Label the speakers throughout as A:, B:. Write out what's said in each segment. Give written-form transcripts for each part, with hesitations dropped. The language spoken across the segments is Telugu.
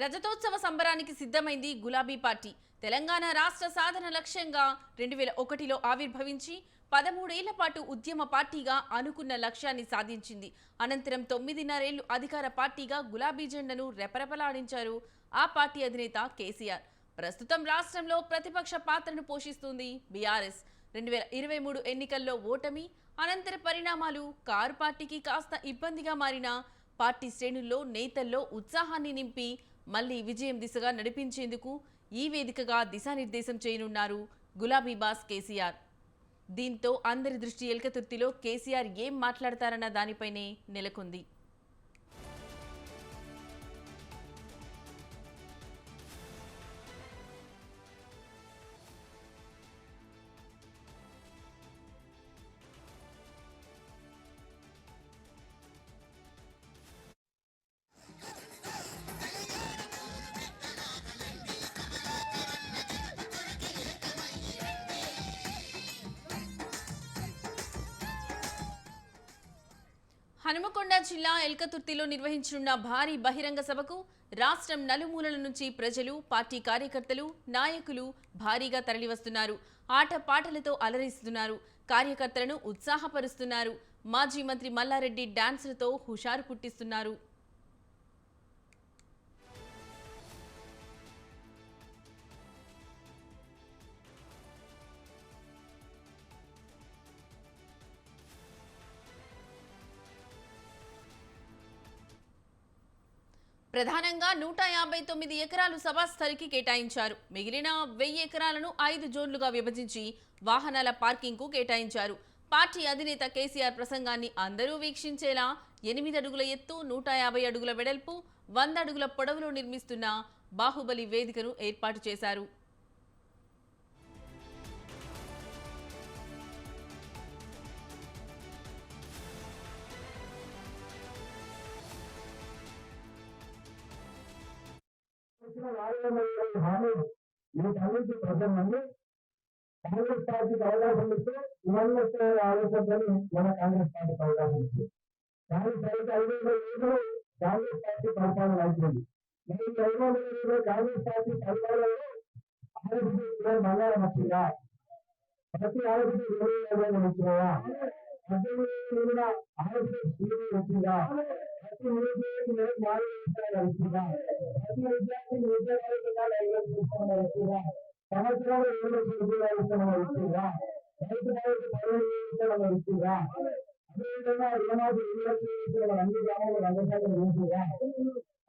A: రజతోత్సవ సంబరానికి సిద్ధమైంది గులాబీ పార్టీ. తెలంగాణ రాష్ట్ర సాధన లక్ష్యంగా 2001లో ఆవిర్భవించి 13 ఏళ్ల పాటు ఉద్యమ పార్టీగా అనుకున్న లక్ష్యాన్ని సాధించింది. అనంతరం 9.5 ఏళ్లు అధికార పార్టీగా గులాబీ జెండాను రెపరెపలాడించారు ఆ పార్టీ అధినేత కేసీఆర్. ప్రస్తుతం రాష్ట్రంలో ప్రతిపక్ష పాత్రను పోషిస్తుంది బీఆర్ఎస్. 2023 ఎన్నికల్లో ఓటమి అనంతర పరిణామాలు కారు పార్టీకి కాస్త ఇబ్బందిగా మారిన పార్టీ శ్రేణుల్లో నేతల్లో ఉత్సాహాన్ని నింపి మళ్లీ విజయం దిశగా నడిపించేందుకు ఈ వేదికగా దిశానిర్దేశం చేయనున్నారు గులాబీ బాస్ కేసీఆర్. దీంతో అందరి దృష్టి ఎల్కతుర్తిలో కేసీఆర్ ఏం మాట్లాడతారన్న దానిపైనే నెలకొంది. హనుమకొండ జిల్లా ఎల్కతుర్తిలో నిర్వహించనున్న భారీ బహిరంగ సభకు రాష్ట్రం నలుమూలల నుంచి ప్రజలు, పార్టీ కార్యకర్తలు, నాయకులు భారీగా తరలివస్తున్నారు. ఆటపాటలతో అలరిస్తున్నారు. కార్యకర్తలను ఉత్సాహపరుస్తున్నారు. మాజీ మంత్రి మల్లారెడ్డి డాన్సులతో హుషారు పుట్టిస్తున్నారు. ప్రధానంగా 159 ఎకరాలు సభాస్థలికి కేటాయించారు. మిగిలిన 1000 ఎకరాలను 5 జోన్లుగా విభజించి వాహనాల పార్కింగ్కు కేటాయించారు. పార్టీ అధినేత కేసీఆర్ ప్రసంగాన్ని అందరూ వీక్షించేలా 8 అడుగుల ఎత్తు, 150 అడుగుల వెడల్పు, 100 అడుగుల పొడవులో నిర్మిస్తున్న బాహుబలి వేదికను ఏర్పాటు చేశారు.
B: వీటన్నిటి ప్రజలందరూ కాంగ్రెస్ పార్టీకి అవకాశం ఇస్తే ఇవన్నీ వచ్చే ఆలోచనలు మన కాంగ్రెస్ పార్టీకి అవకాశం ఇచ్చింది. కానీ సరిగ్గా 500 ఏళ్ళు కాంగ్రెస్ పార్టీ పరిపాలన అయిపోయింది. ఈ 500 ఏళ్ళు కాంగ్రెస్ పార్టీ పరిపాలనలో ఆరోగ్య బంగారం వచ్చిందా? ప్రతి ఆరోగ్య 20,000 వచ్చినాయా? 18 కూడా ఆరోగ్య వచ్చిందా? ప్రతి నిరుద్యోగికి 4 విషయాలు వచ్చిందా? ప్రతి విద్యార్థికి ఉద్యోగాలు వచ్చిందా? సంవత్సరాలు 7 ఉద్యోగాలు వచ్చిందా? రైతు బాధ్యత 15 వచ్చిందా? అదేవిధంగా రుణమాఫీ 2 లక్షలు అన్ని గ్రామాల్లో 100% వచ్చిందా?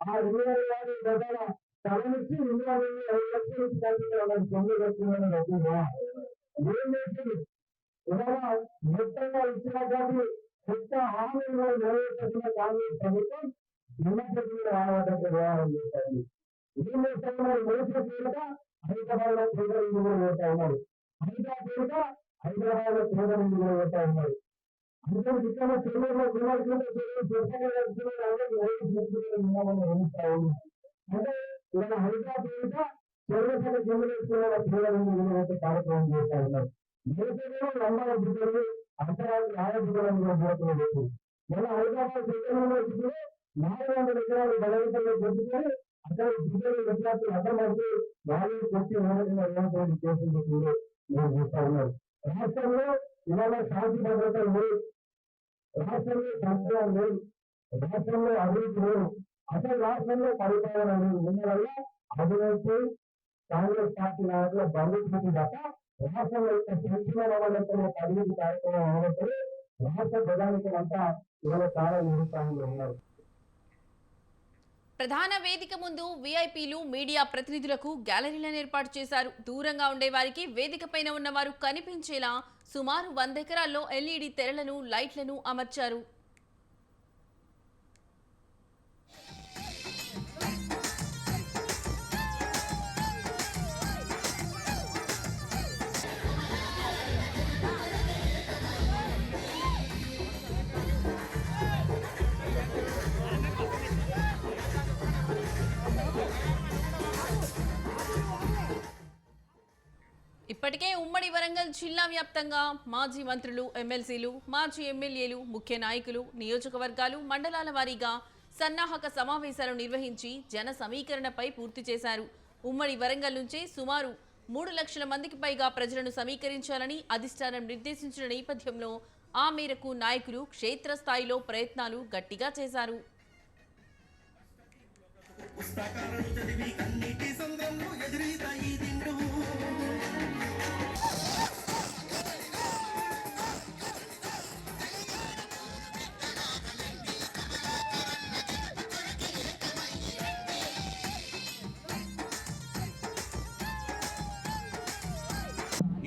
B: ఆ 20,000 గతాల తలనిచ్చి 5 లక్షల నుంచి కలిసి 9 లక్షలు వచ్చిందా? ఏం చేసింది? ఇవాళ మొత్తంగా ఇచ్చిన కాబట్టి కొత్త హామీలు నెరవేర్చుకున్న కాంగ్రెస్ ప్రభుత్వం నిమ్మకం రావడానికి వ్యవహారం చేస్తుంది. ఏం చేస్తున్నారు? మోసే పేరుట హైదరాబాద్ లో పేదరింది కూడా పోతా ఉన్నారు. హైదరాబాద్ లో పేదరింది కూడా పోతా ఉన్నారు. అందుకని ఇక్కడ చెల్లెల్లో విమర్శలు వహిస్తా ఉంది. అంటే ఇవాళ హైదరాబాద్ పేరుట చెల్లెల చెల్లెల పేదరింది కూడా పోతే కార్యక్రమం చేస్తా ఉన్నారు. దేశంలో లంబాల బిడ్డలు అంతరాలు ఆరోగ్యంగా పోతున్నారు. మన హైదరాబాద్ సెంట్రల్ యూనివర్సిటీలో 400 ఎకరాలు బలవంతంగా పెట్టుకొని అక్కడ బిడ్డలు విద్యార్థులు అర్థమైతే వాళ్ళు కొట్టి ఉన్నటువంటి కేసులు కూడా మేము చూస్తా ఉన్నారు. రాష్ట్రంలో ఇవాళ శాంతి భద్రత లేదు. రాష్ట్రంలో సంక్షేమం లేదు. రాష్ట్రంలో అభివృద్ధి లేదు. అసలు రాష్ట్రంలో పరిపాలన ఉన్నవల్ల అభివృద్ధి కాంగ్రెస్ పార్టీ నాయకుల బంధుత్వం తప్ప రాష్ట్రంలో సంక్షేమ అమలంతో అభివృద్ధి కార్యక్రమం అమలంతో రాష్ట్ర ప్రధానికులు అంతా ఇవాళ చాలా నిరుత్సాహంలో ఉన్నారు.
A: ప్రధాన వేదిక ముందు వీఐపీలు, మీడియా ప్రతినిధులకు గ్యాలరీలను ఏర్పాటు చేశారు. దూరంగా ఉండే వారికి వేదిక పైన ఉన్నవారు కనిపించేలా సుమారు 100 ఎకరాల్లో ఎల్ఈడి తెరలను, లైట్లను అమర్చారు. ఇప్పటికే ఉమ్మడి వరంగల్ జిల్లా వ్యాప్తంగా మాజీ మంత్రులు, ఎమ్మెల్సీలు, మాజీ ఎమ్మెల్యేలు, ముఖ్య నాయకులు, నియోజకవర్గాలు, మండలాల వారీగా సన్నాహక సమావేశాలు నిర్వహించి జన సమీకరణపై పూర్తి చేశారు. ఉమ్మడి వరంగల్ నుంచే సుమారు 3 లక్షల మందికి పైగా ప్రజలను సమీకరించాలని అధిష్టానం నిర్దేశించిన నేపథ్యంలో ఆ మేరకు నాయకులు క్షేత్రస్థాయిలో ప్రయత్నాలు గట్టిగా చేశారు.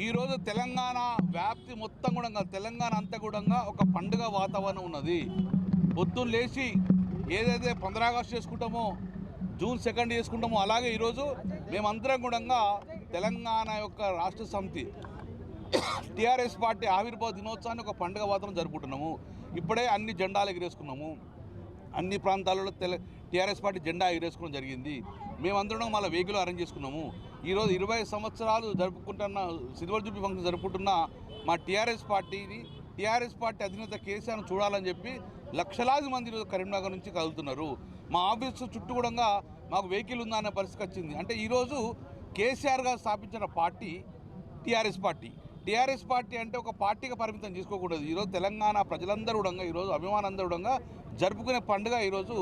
C: ఈరోజు తెలంగాణ వ్యాప్తి మొత్తం కూడా తెలంగాణ అంతా కూడా ఒక పండుగ వాతావరణం ఉన్నది. పొద్దున్న లేచి ఏదైతే 15 ఆగస్టు చేసుకుంటామో, జూన్ 2 చేసుకుంటామో, అలాగే ఈరోజు మేమందరం కూడా తెలంగాణ యొక్క రాష్ట్ర సమితి టీఆర్ఎస్ పార్టీ ఆవిర్భావ దినోత్సవాన్ని ఒక పండుగ వాతావరణం జరుపుకుంటున్నాము. ఇప్పుడే అన్ని జెండాలు ఎగిరేసుకున్నాము. అన్ని ప్రాంతాలలో టీఆర్ఎస్ పార్టీ జెండా ఎగిరేసుకోవడం జరిగింది. మేమందరం మళ్ళీ వెహికల్ అరేంజ్ చేసుకున్నాము. ఈరోజు 20 సంవత్సరాలు జరుపుకుంటున్న సిల్వర్ జూబ్లీ ఫంక్షన్ జరుపుకుంటున్న మా టీఆర్ఎస్ పార్టీ అధినేత కేసీఆర్ను చూడాలని చెప్పి లక్షలాది మంది ఈరోజు కరీంనగర్ నుంచి కదులుతున్నారు. మా ఆఫీసు చుట్టూ కూడా మాకు వెహికల్ ఉందా అనే పరిస్థితి వచ్చింది. అంటే ఈరోజు కేసీఆర్ గారు స్థాపించిన పార్టీ టీఆర్ఎస్ పార్టీ అంటే ఒక పార్టీగా పరిమితం చేసుకోకూడదు. ఈరోజు తెలంగాణ ప్రజలందరూ కూడా ఈరోజు అభిమానులందరూ కూడా జరుపుకునే పండుగ ఈరోజు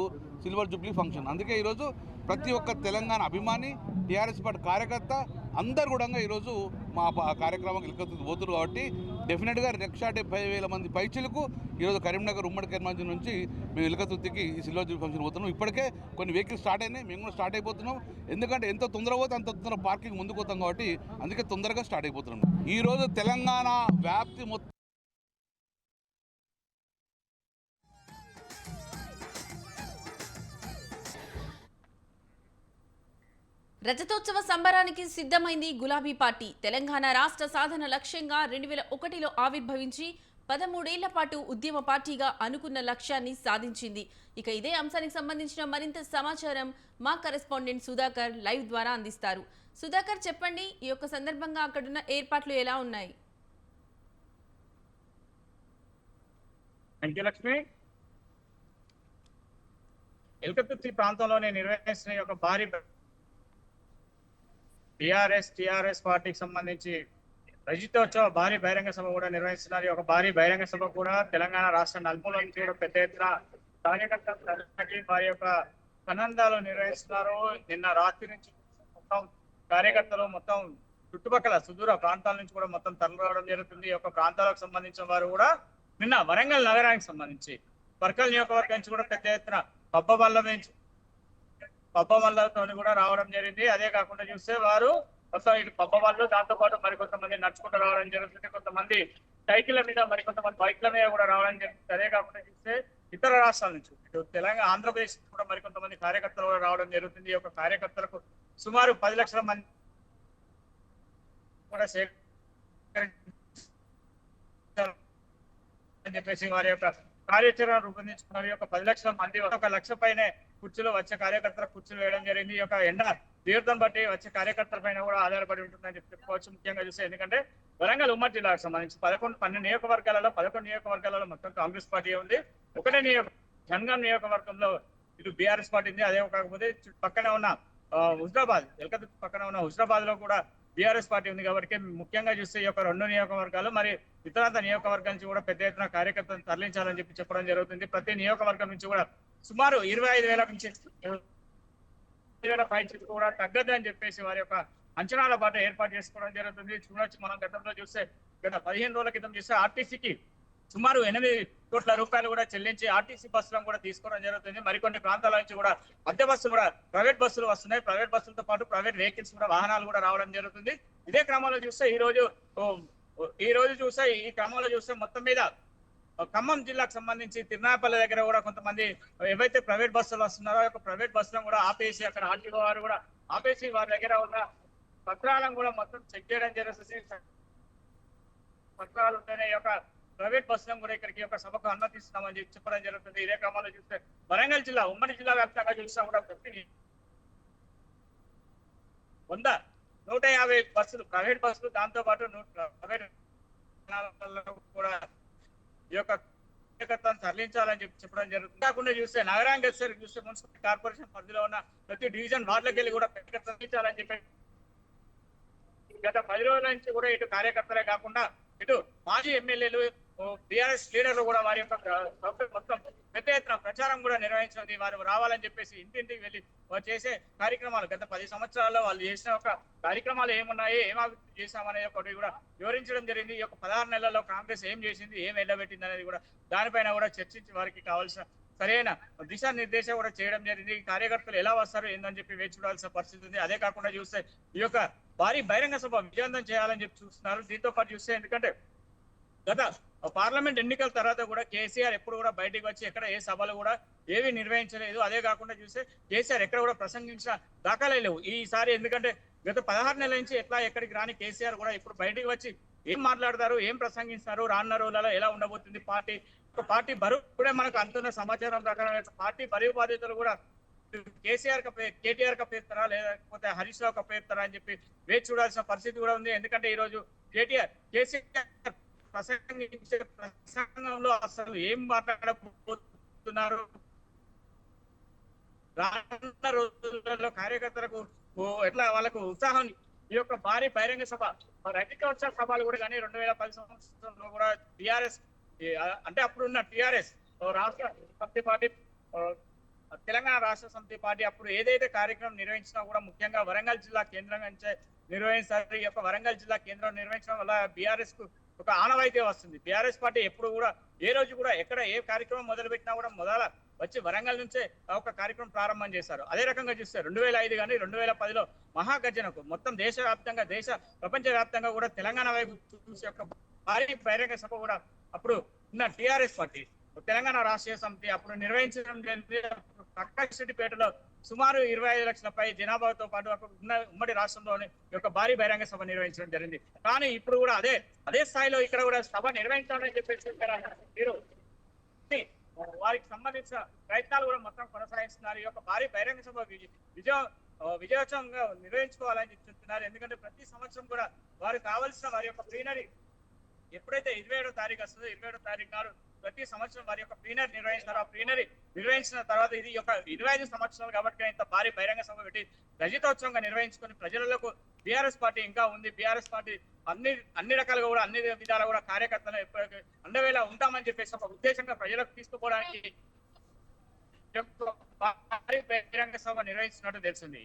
C: సిల్వర్ జూబ్లీ ఫంక్షన్. అందుకే ఈరోజు ప్రతి ఒక్క తెలంగాణ అభిమాని, టీఆర్ఎస్ పార్టీ కార్యకర్త అందరు కూడా ఈరోజు మా కార్యక్రమానికి ఇల్కతుర్తి పోతున్నారు. కాబట్టి డెఫినెట్గా 1,70,000 మంది పైచిలకు ఈరోజు కరీంనగర్ ఉమ్మడి కరీంనగర్ నుంచి మేము ఇల్కతుర్తికి ఈ సిల్వర్ జూబ్లీ ఫంక్షన్ పోతున్నాం. ఇప్పటికే కొన్ని వెహికల్స్ స్టార్ట్ అయినాయి, మేము కూడా స్టార్ట్ అయిపోతున్నాం. ఎందుకంటే ఎంత తొందర పోతే అంత తొందర పార్కింగ్ ముందుకు పోతాం కాబట్టి అందుకే తొందరగా స్టార్ట్ అయిపోతున్నాం. ఈరోజు తెలంగాణ వ్యాప్తి మొత్తం
A: రజతోత్సవ సంబరానికి సిద్ధమైంది గులాబీ పార్టీ. తెలంగాణ రాష్ట్ర సాధన లక్ష్యంగా 2001లో ఆవిర్భవించి 13 ఏళ్ల పాటు ఉద్యమ పార్టీగా అనుకున్న లక్ష్యాన్ని సాధించింది. ఇక ఇదే అంశానికి సంబంధించిన మరింత సమాచారం మా కరెస్పాండెంట్ సుధాకర్ లైవ్ ద్వారా అందిస్తారు. సుధాకర్, చెప్పండి, ఈ యొక్క సందర్భంగా అక్కడున్న ఏర్పాట్లు ఎలా ఉన్నాయి?
D: లక్ష్మి, ఇల్కతుర్తి ప్రాంతంలోనే నిర్వహిస్తున్న ఒక భారీ టిఆర్ఎస్ పార్టీకి సంబంధించి రజతోత్సవ భారీ బహిరంగ సభ కూడా నిర్వహిస్తున్నారు. ఒక భారీ బహిరంగ సభ కూడా తెలంగాణ రాష్ట్ర నలుమూల నుంచి కూడా పెద్ద ఎత్తున కార్యకర్తలు వారి యొక్క ఆనందాలు నిర్వహిస్తున్నారు. నిన్న రాత్రి నుంచి మొత్తం కార్యకర్తలు మొత్తం చుట్టుపక్కల సుదూర ప్రాంతాల నుంచి కూడా మొత్తం తరలిరావడం జరుగుతుంది. ఈ యొక్క ప్రాంతాలకు సంబంధించిన వారు కూడా నిన్న వరంగల్ నగరానికి సంబంధించి వర్కల్ నియోజకవర్గం నుంచి కూడా పెద్ద ఎత్తున పబ్బవల్లతో కూడా రావడం జరిగింది. అదే కాకుండా చూస్తే వారు మొత్తం ఇటు పబ్బవల్లు, దాంతో పాటు మరికొంతమంది నడుచుకుంటూ రావడం జరుగుతుంది. కొంతమంది సైకిళ్ల మీద, మరికొంతమంది బైక్ల మీద కూడా రావడం జరుగుతుంది. అదే కాకుండా చూస్తే ఇతర రాష్ట్రాల నుంచి ఇటు తెలంగాణ, ఆంధ్రప్రదేశ్ కూడా మరికొంతమంది కార్యకర్తలు కూడా రావడం జరుగుతుంది. ఈ యొక్క కార్యకర్తలకు సుమారు 10 లక్షల మంది కూడా అని చెప్పేసి వారి యొక్క కార్యాచరణ రూపొందించుకున్నారు. ఈ యొక్క 10 లక్షల మంది 1 లక్ష పైనే కుర్చీలో వచ్చే కార్యకర్తల కుర్చీలు వేయడం జరిగింది. ఈ యొక్క ఎండ తీర్థం బట్టి వచ్చే కార్యకర్తల పైన కూడా ఆధారపడి ఉంటుందని చెప్పుకోవచ్చు. ముఖ్యంగా చూస్తే ఎందుకంటే వరంగల్ ఉమ్మడి జిల్లాకు సంబంధించి 12 నియోజకవర్గాలలో మొత్తం కాంగ్రెస్ పార్టీ ఉంది. ఒకటే జనగాం నియోజకవర్గంలో ఇటు బీఆర్ఎస్ పార్టీ ఉంది. అదే కాకపోతే పక్కనే ఉన్న హుజరాబాద్, ఎల్కతుర్తి పక్కన ఉన్న హుజరాబాద్ లో కూడా బీఆర్ఎస్ పార్టీ ఉంది. కాబట్టి ముఖ్యంగా చూస్తే ఈ యొక్క 2 నియోజకవర్గాలు మరి ఇతర నియోజకవర్గం నుంచి కూడా పెద్ద ఎత్తున కార్యకర్తలను తరలించాలని చెప్పడం జరుగుతుంది. ప్రతి నియోజకవర్గం నుంచి కూడా సుమారు 25,000 నుంచి 20,000 పైకి కూడా తగ్గదు అని చెప్పేసి వారి యొక్క అంచనాల పాటు ఏర్పాటు చేసుకోవడం జరుగుతుంది. చూడొచ్చు, మనం గతంలో చూస్తే గత 15 రోజుల క్రితం చూస్తే ఆర్టీసీకి సుమారు 8 కోట్ల రూపాయలు కూడా చెల్లించి ఆర్టీసీ బస్సులను కూడా తీసుకోవడం జరుగుతుంది. మరికొన్ని ప్రాంతాల నుంచి కూడా అద్దె బస్సులు కూడా ప్రైవేట్ బస్సులు వస్తున్నాయి. ప్రైవేట్ బస్సులతో పాటు ప్రైవేట్ వెహికల్స్ కూడా వాహనాలు కూడా రావడం జరుగుతుంది. ఇదే క్రమంలో చూస్తే ఈ క్రమంలో చూస్తే మొత్తం మీద ఖమ్మం జిల్లాకు సంబంధించి తిరునాపల్లి దగ్గర కూడా కొంతమంది ఏవైతే ప్రైవేట్ బస్సులు వస్తున్నారో ఆ ప్రైవేట్ బస్సులను కూడా ఆపేసి అక్కడ ఆర్టీఓ వారు కూడా ఆపేసి వారి దగ్గర ఉన్న పత్రాలను కూడా మొత్తం చెక్ చేయడం జరుగుతుంది. పత్రాలు ఉంటేనే ఈ యొక్క ప్రైవేట్ బస్సులను కూడా ఇక్కడికి యొక్క సభకు అనుమతిస్తున్నామని చెప్పడం జరుగుతుంది. ఇదే క్రమంలో చూస్తే వరంగల్ జిల్లా, ఉమ్మడి జిల్లా వ్యాప్తంగా చూసినా కూడా 150 బస్సులు, ప్రైవేట్ బస్సులు, దాంతో పాటు ప్రైవేట్ కూడా ఈ యొక్క కార్యకర్తలను తరలించాలని చెప్పడం జరుగుతుంది. కాకుండా చూస్తే నగరానికి వచ్చేసరికి చూస్తే మున్సిపల్ కార్పొరేషన్ పరిధిలో ఉన్న ప్రతి డివిజన్ వార్డులకు వెళ్ళి కూడా తరలించాలని చెప్పి గత 10 రోజుల నుంచి కూడా ఇటు కార్యకర్తలే కాకుండా ఇటు మాజీ ఎమ్మెల్యేలు టీఆర్ఎస్ లీడర్లు కూడా వారి యొక్క మొత్తం పెద్ద ఎత్తున ప్రచారం కూడా నిర్వహించింది. వారు రావాలని చెప్పేసి ఇంటింటికి వెళ్ళి వారు చేసే కార్యక్రమాలు గత 10 సంవత్సరాల్లో వాళ్ళు చేసిన ఒక కార్యక్రమాలు ఏమున్నాయి, ఏం అభివృద్ధి చేశామనే ఒకటి కూడా వివరించడం జరిగింది. ఈ యొక్క 16 నెలల్లో కాంగ్రెస్ ఏం చేసింది, ఏం వెళ్ళబెట్టింది అనేది కూడా దానిపైన కూడా చర్చించి వారికి కావాల్సిన సరైన దిశానిర్దేశం కూడా చేయడం జరిగింది. కార్యకర్తలు ఎలా వస్తారు ఏందని చెప్పి వేచి చూడాల్సిన పరిస్థితి ఉంది. అదే కాకుండా చూస్తే ఈ యొక్క భారీ బహిరంగ సభ విజయవంతం చేయాలని చెప్పి చూస్తున్నారు. దీంతో పాటు చూస్తే ఎందుకంటే గత పార్లమెంట్ ఎన్నికల తర్వాత కూడా కేసీఆర్ ఎప్పుడు కూడా బయటికి వచ్చి ఎక్కడ ఏ సభలు కూడా ఏవి నిర్వహించలేదు. అదే కాకుండా చూస్తే కేసీఆర్ ఎక్కడ కూడా ప్రసంగించిన దాఖలే లేవు ఈసారి. ఎందుకంటే గత 16 నెలల నుంచి ఎట్లా ఎక్కడికి రాని కేసీఆర్ కూడా ఇప్పుడు బయటికి వచ్చి ఏం మాట్లాడతారు, ఏం ప్రసంగిస్తారు, రానున్న రోజులలో ఎలా ఉండబోతుంది పార్టీ బరువు కూడా మనకు అంతున్న సమాచారం ప్రకారం పార్టీ బరువు బాధ్యతలు కూడా కేటీఆర్ కప్పేస్తారా లేకపోతే హరీష్ రావు కప్పేస్తారా అని చెప్పి వేచి చూడాల్సిన పరిస్థితి కూడా ఉంది. ఎందుకంటే ఈ రోజు కేసీఆర్ ప్రసంగించే ప్రసంగంలో అసలు ఏం మాట్లాడబోతున్నారు, రానున్న రోజులలో కార్యకర్తలకు ఎట్లా వాళ్ళకు ఉత్సాహం ఈ యొక్క భారీ బహిరంగ సభ అగ్రికల్చర్ సభలు కూడా కానీ 2010 సంవత్సరంలో కూడా టిఆర్ఎస్ అంటే అప్పుడున్న టిఆర్ఎస్ రాష్ట్ర సమితి పార్టీ తెలంగాణ రాష్ట్ర సమితి పార్టీ అప్పుడు ఏదైతే కార్యక్రమం నిర్వహించినా కూడా ముఖ్యంగా వరంగల్ జిల్లా కేంద్రంగా నిర్వహిస్తారు. ఈ యొక్క వరంగల్ జిల్లా కేంద్రం నిర్వహించడం వల్ల బీఆర్ఎస్ కు ఒక ఆనవాయితీ వస్తుంది. బీఆర్ఎస్ పార్టీ ఎప్పుడు కూడా ఏ రోజు కూడా ఎక్కడ ఏ కార్యక్రమం మొదలు పెట్టినా కూడా వచ్చి వరంగల్ నుంచే ఒక కార్యక్రమం ప్రారంభం చేశారు. అదే రకంగా చూస్తే 2005 కానీ 2010లో మహాగర్జనకు మొత్తం ప్రపంచ వ్యాప్తంగా కూడా తెలంగాణ వైపు చూసే ఒక భారీ బహిరంగ సభ కూడా అప్పుడు ఉన్న టిఆర్ఎస్ పార్టీ తెలంగాణ రాష్ట్రీయ సమితి అప్పుడు నిర్వహించడం జరిగింది. ప్రకాశ్రెడ్డిపేటలో సుమారు 25 లక్షలపై జనాభాతో పాటు అక్కడ ఉన్న ఉమ్మడి రాష్ట్రంలోని యొక్క భారీ బహిరంగ సభ నిర్వహించడం జరిగింది. కానీ ఇప్పుడు కూడా అదే స్థాయిలో ఇక్కడ కూడా సభ నిర్వహించాలని చెప్పేసి మీరు వారికి సంబంధించిన ప్రయత్నాలు కూడా మొత్తం కొనసాగిస్తున్నారు. ఈ యొక్క భారీ బహిరంగ సభ విజయోత్సవంగా నిర్వహించుకోవాలని చెప్తున్నారు. ఎందుకంటే ప్రతి సంవత్సరం కూడా వారికి కావాల్సిన వారి యొక్క ప్లీనరీ ఎప్పుడైతే 27వ తారీఖు వస్తుందో 27వ తారీఖు నాడు ప్రతి సంవత్సరం వారి యొక్క ప్లీనరీ నిర్వహిస్తారు. ఆ ప్లీనరీ నిర్వహించిన తర్వాత ఇది యొక్క 25 సంవత్సరాలు కాబట్టి ఇంత భారీ బహిరంగ సభ పెట్టి రజతోత్సవంగా నిర్వహించుకొని ప్రజలకు బీఆర్ఎస్ పార్టీ ఇంకా ఉంది, బీఆర్ఎస్ పార్టీ అన్ని రకాలుగా కూడా అన్ని విధాలు కూడా కార్యకర్తలు అండవేలా ఉంటామని చెప్పేసి ఒక ఉద్దేశంగా ప్రజలకు తీసుకుపోవడానికి భారీ బహిరంగ సభ నిర్వహిస్తున్నట్టు తెలిసింది.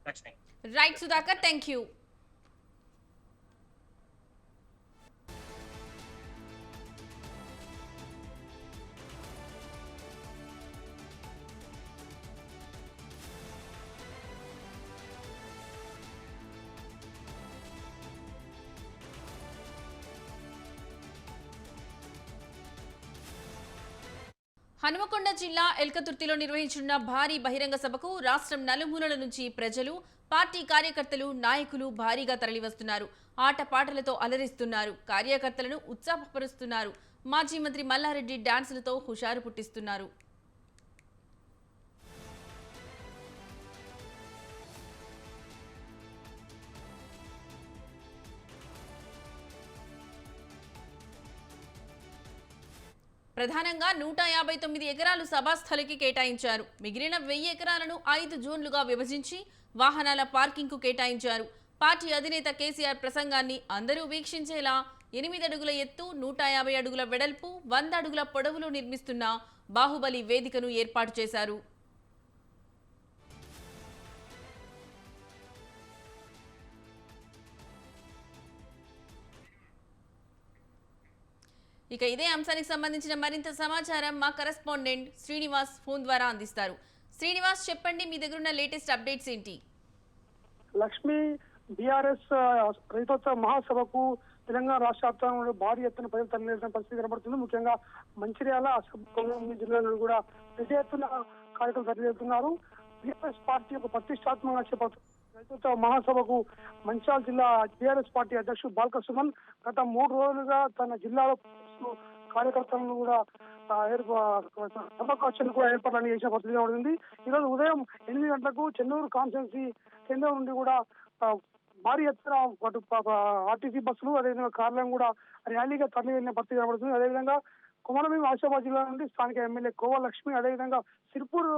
D: Lakshmi.
A: Right Sudhakar, thank you. Hanumakonda జిల్లా ఎల్కతుర్తిలో నిర్వహించిన భారీ బహిరంగ సభకు రాష్ట్రం నలుమూలల నుంచి ప్రజలు, పార్టీ కార్యకర్తలు, నాయకులు భారీగా తరలివస్తున్నారు. ఆటపాటలతో అలరిస్తున్నారు, కార్యకర్తలను ఉత్సాహపరుస్తున్నారు. మాజీ మంత్రి మల్లారెడ్డి డాన్సులతో హుషారు పుట్టిస్తున్నారు. ప్రధానంగా 159 ఎకరాలు సభాస్థలికి కేటాయించారు. మిగిలిన 1000 ఎకరాలను 5 జోన్లుగా విభజించి వాహనాల పార్కింగ్కు కేటాయించారు. పార్టీ అధినేత కేసీఆర్ ప్రసంగాన్ని అందరూ వీక్షించేలా 8 అడుగుల ఎత్తు, 150 అడుగుల వెడల్పు, 100 అడుగుల పొడవులో నిర్మిస్తున్న బాహుబలి వేదికను ఏర్పాటు చేశారు. ఇక ఇదే అంశానికి సంబంధించిన మరింత సమాచారం మా కరెస్పాండెంట్ శ్రీనివాస్ ఫోన్ ద్వారా అందిస్తారు. శ్రీనివాస్, చెప్పండి, మీ దగ్గర ఉన్న లేటెస్ట్ అప్డేట్స్ ఏంటి?
E: లక్ష్మి, బీఆర్ఎస్ రైతోత్సవ మహాసభకు తెలంగాణ రాష్ట్ర వ్యాప్తంగా భారీ ఎత్తున ప్రజలు తరలిన పరిస్థితి కనబడుతుంది. ముఖ్యంగా మంచిర్యాల, అసెంబ్లీ జిల్లాలో కూడా పెద్ద ఎత్తున కార్యక్రమాలు తరలిస్తున్నారు. బీఆర్ఎస్ పార్టీ ఒక ప్రతిష్టాత్మకంగా చేపడుతుంది రైతోత్సవ మహాసభకు మంచిర్యాల జిల్లా టీఆర్ఎస్ పార్టీ అధ్యక్షుడు బాల్క సుమన్ గత 3 రోజులుగా తన జిల్లాలో కార్యకర్తలను కూడా సభాకాశాలను కూడా ఏర్పాట్లను చేసిన పరిస్థితి కనబడుతుంది. ఈరోజు ఉదయం 8 గంటలకు చెన్నూరు కాన్స్టిట్యున్సీ కేంద్రం నుండి కూడా భారీ ఎత్తున ఆర్టీసీ బస్సులు అదేవిధంగా కార్లను కూడా ర్యాలీగా తరలి వెళ్ళిన పరిస్థితి కనబడుతుంది. అదేవిధంగా కొమరభీం ఆసిఫాబాద్ జిల్లా నుండి స్థానిక ఎమ్మెల్యే కోవ లక్ష్మి, అదేవిధంగా సిర్పూర్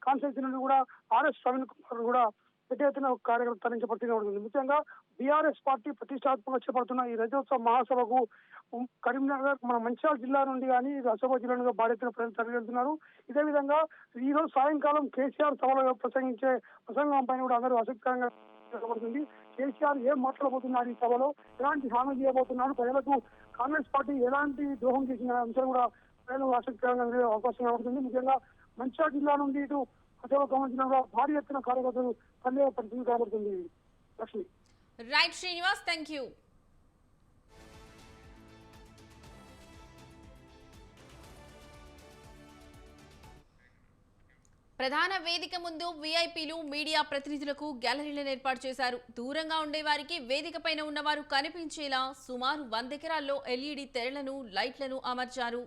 E: కాన్స్టిట్యూన్సీ నుండి కూడా ఆర్ఎస్ ప్రవీణ్ కుమార్ కూడా పెద్ద ఎత్తున కార్యకర్తలు తరలించబడుతూనే ఉంటుంది. ముఖ్యంగా బీఆర్ఎస్ పార్టీ ప్రతిష్టాత్మకంగా చేపడుతున్న ఈ రజోత్సవ మహాసభకు కరీంనగర్, మన మంచిర్యాల జిల్లా నుండి కానీ ఆసిఫాబాద్ జిల్లా నుండి భారీ ఎత్తున ప్రజలు తరలివెళ్తున్నారు. ఇదే విధంగా ఈ రోజు సాయంకాలం కేసీఆర్ సభలో ప్రసంగించే ప్రసంగం పైన కూడా అందరూ ఆసక్తికరంగా పడుతుంది. కేసీఆర్ ఏం మాట్లాడబోతున్నారు, ఈ సభలో ఎలాంటి హామీ చేయబోతున్నారు, ప్రజలకు కాంగ్రెస్ పార్టీ ఎలాంటి ద్రోహం చేసిన అంశాలు కూడా ప్రజలు ఆసక్తికరంగా అవకాశం కనబడుతుంది. ముఖ్యంగా మంచిర్యాల జిల్లా నుండి ఇటు అసలు గమనించిన భారీ ఎత్తున కార్యకర్తలు తల్లి పరిస్థితి కనబడుతుంది. Lakshmi.
A: Right Srinivas, thank you. ప్రధాన వేదిక ముందు వీఐపీలు, మీడియా ప్రతినిధులకు గ్యాలరీలను ఏర్పాటు చేశారు. దూరంగా ఉండేవారికి వేదిక పైన ఉన్నవారు కనిపించేలా సుమారు 100 ఎకరాల్లో ఎల్ఈడి తెరలను, లైట్లను అమర్చారు.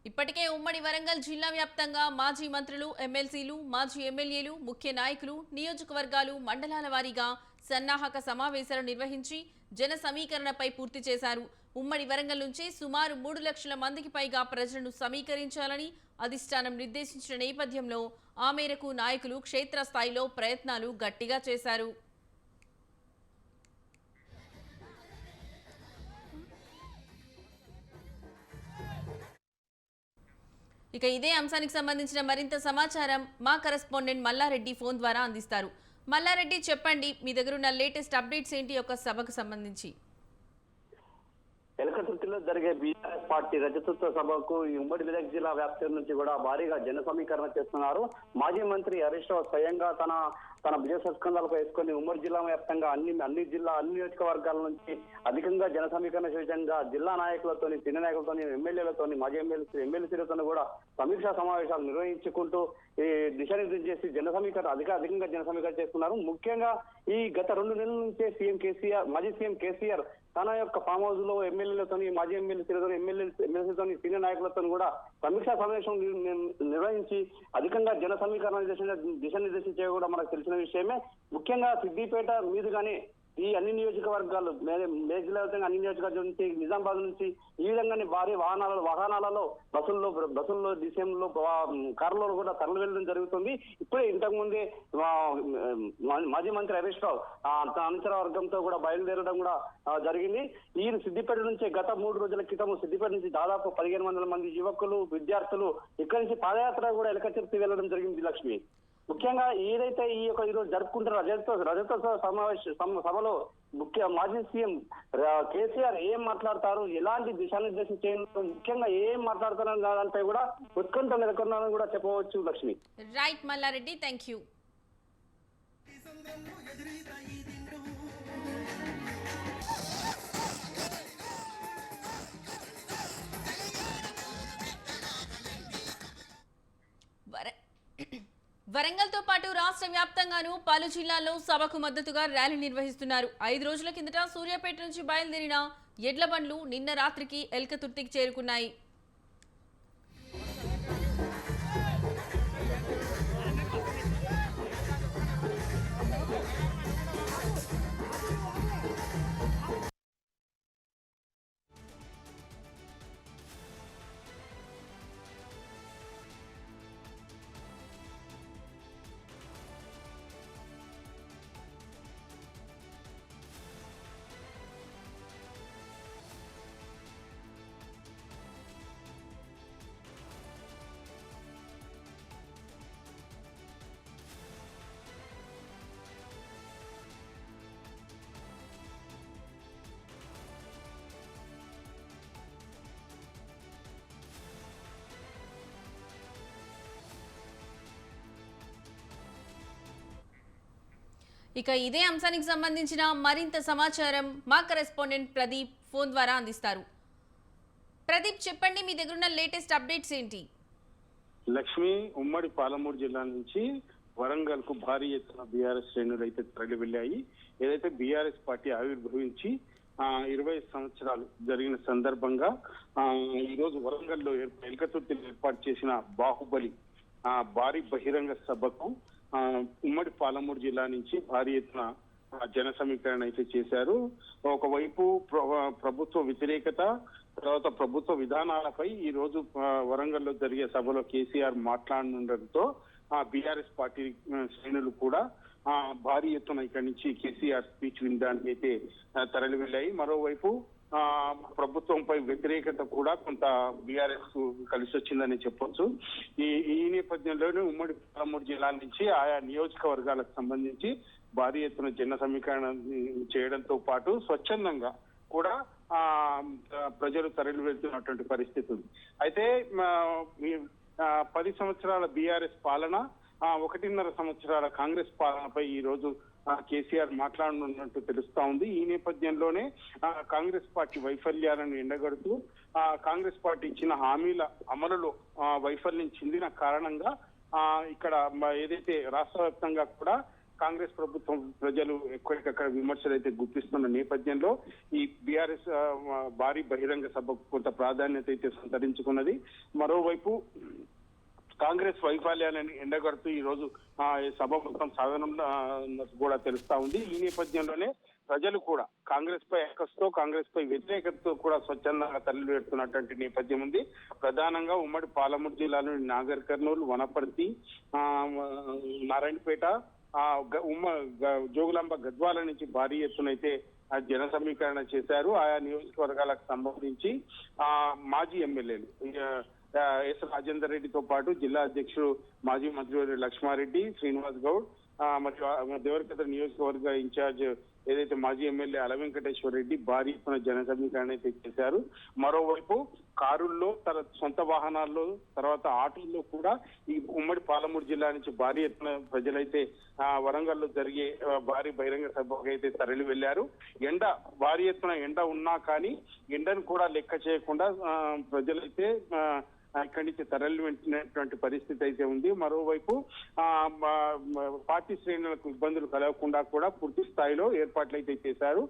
A: ఇప్పటికే ఉమ్మడి వరంగల్ జిల్లా వ్యాప్తంగా మాజీ మంత్రులు, ఎమ్మెల్సీలు, మాజీ ఎమ్మెల్యేలు, ముఖ్య నాయకులు, నియోజకవర్గాలు, మండలాల వారీగా సన్నాహక సమావేశాలు నిర్వహించి జన సమీకరణపై పూర్తి చేశారు. ఉమ్మడి వరంగల్ నుంచి సుమారు 3 లక్షల మందికి పైగా ప్రజలను సమీకరించాలని అధిష్టానం నిర్దేశించిన నేపథ్యంలో ఆ మేరకు నాయకులు క్షేత్రస్థాయిలో ప్రయత్నాలు గట్టిగా చేశారు. ఇక ఇదే అంశానికి సంబంధించిన మరింత సమాచారం మా కరెస్పాండెంట్ మల్లారెడ్డి ఫోన్ ద్వారా అందిస్తారు. మల్లారెడ్డి, చెప్పండి, మీ దగ్గర ఉన్న లేటెస్ట్ అప్డేట్స్ ఏంటి ఒక సభకు సంబంధించి?
F: ఎలకతుర్తిలో జరిగే బీఆర్ఎస్ పార్టీ రజతోత్సవ సభకు ఈ ఉమ్మడి మెదక్ జిల్లా వ్యాప్తి నుంచి కూడా భారీగా జన సమీకరణ చేస్తున్నారు. మాజీ మంత్రి హరీష్ రావు స్వయంగా తన భుజ సస్కంధాలకు వేసుకొని ఉమ్మడి జిల్లా వ్యాప్తంగా అన్ని నియోజకవర్గాల నుంచి అధికంగా జన సమీకరణ విషయంగా జిల్లా నాయకులతోని, సీనియర్ నాయకులతోని, ఎమ్మెల్యేలతోని, మాజీ ఎమ్మెల్సీలతో కూడా సమీక్షా సమావేశాలు నిర్వహించుకుంటూ ఈ దిశానిర్దేశం చేసి జన సమీకరణ అధికంగా జన సమీకరణ చేస్తున్నారు. ముఖ్యంగా ఈ గత 2 నెలల నుంచే మాజీ సీఎం కేసీఆర్ తన యొక్క ఫామ్ హౌస్ లో ఎమ్మెల్యేలతోని, మాజీ ఎమ్మెల్సీలతో, ఎమ్మెల్సీలతోని, సీనియర్ నాయకులతో కూడా సమీక్షా సమావేశం నిర్వహించి అధికంగా జన సమీకరణ దిశానిర్దేశం చేయడం కూడా మనకు తెలిసిన విషయమే. ముఖ్యంగా సిద్దిపేట మీదుగానే ఈ అన్ని నియోజకవర్గాలు, మేజర్ జిల్లా అన్ని నియోజకవర్గాల నుంచి, నిజామాబాద్ నుంచి ఈ విధంగానే భారీ వాహనాలలో బస్సుల్లో డిసెంబర్లో కార్లలో కూడా తరలి వెళ్ళడం జరుగుతుంది. ఇప్పుడే ఇంతకు ముందే మాజీ మంత్రి హరీష్ రావు తన అనుచర వర్గంతో కూడా బయలుదేరడం కూడా జరిగింది. ఈ సిద్దిపేట నుంచి గత 3 రోజుల క్రితం సిద్దిపేట నుంచి దాదాపు 1500 మంది యువకులు, విద్యార్థులు ఇక్కడి నుంచి పాదయాత్ర కూడా ఎలకతుర్తి వెళ్ళడం జరిగింది. లక్ష్మి, ముఖ్యంగా ఏదైతే ఈరోజు జరుపుకుంటున్న రజతోత్సవ సభలో మాజీ సీఎం కేసీఆర్ ఏం మాట్లాడతారు, ఎలాంటి దిశానిర్దేశం చేయడం, ముఖ్యంగా ఏం మాట్లాడతారని దానిపై కూడా ఉత్కంఠ నెలకొన్నారని కూడా చెప్పవచ్చు. Lakshmi.
A: Right Mallareddy, thank you. వరంగల్తో పాటు రాష్ట్ర వ్యాప్తంగానూ పలు జిల్లాల్లో సభకు మద్దతుగా ర్యాలీ నిర్వహిస్తున్నారు. 5 రోజుల కిందట సూర్యాపేట నుంచి బయలుదేరిన ఎడ్ల బండ్లు నిన్న రాత్రికి ఎల్కతుర్తికి చేరుకున్నాయి. ఇక ఇదే అంశానికి సంబంధించిన మరింత సమాచారం మా కరెస్పాండెంట్ ప్రదీప్ ఫోన్ ద్వారా అందిస్తారు. ప్రదీప్, చెప్పండి, మీ దగ్గర ఉన్న లేటెస్ట్ అప్డేట్స్ ఏంటి?
G: లక్ష్మి, ఉమ్మడి పాలమూరు జిల్లా నుంచి వరంగల్ కు భారీ ఎత్తున బీఆర్ఎస్ శ్రేణులు అయితే తరలి వెళ్ళాయి. ఏదైతే బీఆర్ఎస్ పార్టీ ఆవిర్భవించి 20 సంవత్సరాలు జరిగిన సందర్భంగా ఈ రోజు వరంగల్ లో ఎల్కతుర్తిలో ఏర్పాటు చేసిన బాహుబలి భారీ బహిరంగ సభకు ఉమ్మడి పాలమూరు జిల్లా నుంచి భారీ ఎత్తున జన సమీకరణ అయితే చేశారు. ఒకవైపు ప్రభుత్వ వ్యతిరేకత, తర్వాత ప్రభుత్వ విధానాలపై ఈ రోజు వరంగల్లో జరిగే సభలో కేసీఆర్ మాట్లాడనుండటంతో బీఆర్ఎస్ పార్టీ శ్రేణులు కూడా భారీ ఎత్తున ఇక్కడి నుంచి కేసీఆర్ స్పీచ్ వినడానికి అయితే తరలి వెళ్ళాయి. మరోవైపు ప్రభుత్వంపై వ్యతిరేకత కూడా కొంత బీఆర్ఎస్ కలిసి వచ్చిందని చెప్పొచ్చు. ఈ నేపథ్యంలోనే ఉమ్మడి పాలమూరు జిల్లా నుంచి ఆయా నియోజకవర్గాలకు సంబంధించి భారీ ఎత్తున జన సమీకరణ చేయడంతో పాటు స్వచ్ఛందంగా కూడా ప్రజలు తరలి వెళ్తున్నటువంటి పరిస్థితి ఉంది. అయితే 10 సంవత్సరాల బీఆర్ఎస్ పాలన, 1.5 సంవత్సరాల కాంగ్రెస్ పాలనపై ఈ రోజు కేసీఆర్ మాట్లాడనున్నట్టు తెలుస్తా ఉంది. ఈ నేపథ్యంలోనే కాంగ్రెస్ పార్టీ వైఫల్యాలను ఎండగడుతూ కాంగ్రెస్ పార్టీ ఇచ్చిన హామీల అమలులో వైఫల్యం చెందిన కారణంగా ఇక్కడ ఏదైతే రాష్ట్ర వ్యాప్తంగా కూడా కాంగ్రెస్ ప్రభుత్వం ప్రజలు ఎక్కడికక్కడ విమర్శలు అయితే గుర్తిస్తున్న నేపథ్యంలో ఈ బీఆర్ఎస్ భారీ బహిరంగ సభకు కొంత ప్రాధాన్యత అయితే సంతరించుకున్నది. మరోవైపు కాంగ్రెస్ వైఫల్యాలను ఎండగడుతూ ఈ రోజు సభ మొత్తం సాధనంలో కూడా తెలుస్తా ఉంది. ఈ నేపథ్యంలోనే ప్రజలు కూడా కాంగ్రెస్ పై అక్కస్తో, కాంగ్రెస్ పై వ్యతిరేకతతో కూడా స్వచ్ఛందంగా తరలి పెడుతున్నటువంటి నేపథ్యం ఉంది. ప్రధానంగా ఉమ్మడి పాలమూరు జిల్లాలోని నాగర్ కర్నూలు, వనపర్తి, నారాయణపేట, జోగులాంబ, గద్వాల నుంచి భారీ ఎత్తునైతే జన సమీకరణ చేశారు. ఆయా నియోజకవర్గాలకు సంబంధించి మాజీ ఎమ్మెల్యేలు ఎస్ రాజేందర్ రెడ్డితో పాటు జిల్లా అధ్యక్షుడు మాజీ మంత్రి లక్ష్మారెడ్డి, శ్రీనివాస్ గౌడ్ మరియు దేవరకద్ర నియోజకవర్గ ఇన్ఛార్జ్ ఏదైతే మాజీ ఎమ్మెల్యే అల వెంకటేశ్వర రెడ్డి భారీ ఎత్తున జన సమీకరణ అయితే చేశారు. మరోవైపు కారుల్లో, తన సొంత వాహనాల్లో, తర్వాత ఆటోల్లో కూడా ఈ ఉమ్మడి పాలమూరు జిల్లా నుంచి భారీ ఎత్తున ప్రజలైతే వరంగల్లో జరిగే భారీ బహిరంగ సభకు అయితే తరలి వెళ్లారు. భారీ ఎత్తున ఎండ ఉన్నా కానీ ఎండను కూడా లెక్క చేయకుండా ప్రజలైతే ఇక్కడి నుంచి తరలి వెళ్తున్నటువంటి పరిస్థితి అయితే ఉంది. మరోవైపు పార్టీ శ్రేణులకు ఇబ్బందులు కలగకుండా కూడా పూర్తి స్థాయిలో ఏర్పాట్లు అయితే చేశారు.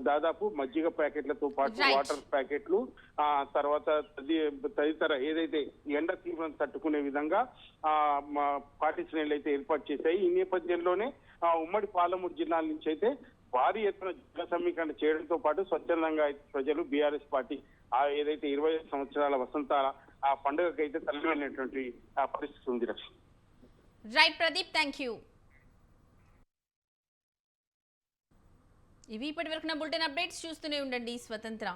G: దాదాపు మజ్జిగ ప్యాకెట్లతో పాటు వాటర్ ప్యాకెట్లు, తర్వాత తదితర ఏదైతే ఎండ తీవ్రత తట్టుకునే విధంగా పార్టీ శ్రేణులు అయితే ఏర్పాటు చేశాయి. ఈ నేపథ్యంలోనే ఉమ్మడి పాలమూరు జిల్లా నుంచి అయితే భారీ ఎత్తున జన సమీకరణ చేయడంతో పాటు స్వచ్ఛందంగా ప్రజలు బీఆర్ఎస్ పార్టీ ఏదైతే 25 సంవత్సరాల వసంతాల ఆ పండుగకైతే తరలి వెళ్ళినటువంటి పరిస్థితి ఉంది.
A: Right Pradeep, thank you. ఇవి ఇప్పటి వరకు నా బులెటిన్ అప్డేట్స్. చూస్తూనే ఉండండి స్వతంత్ర.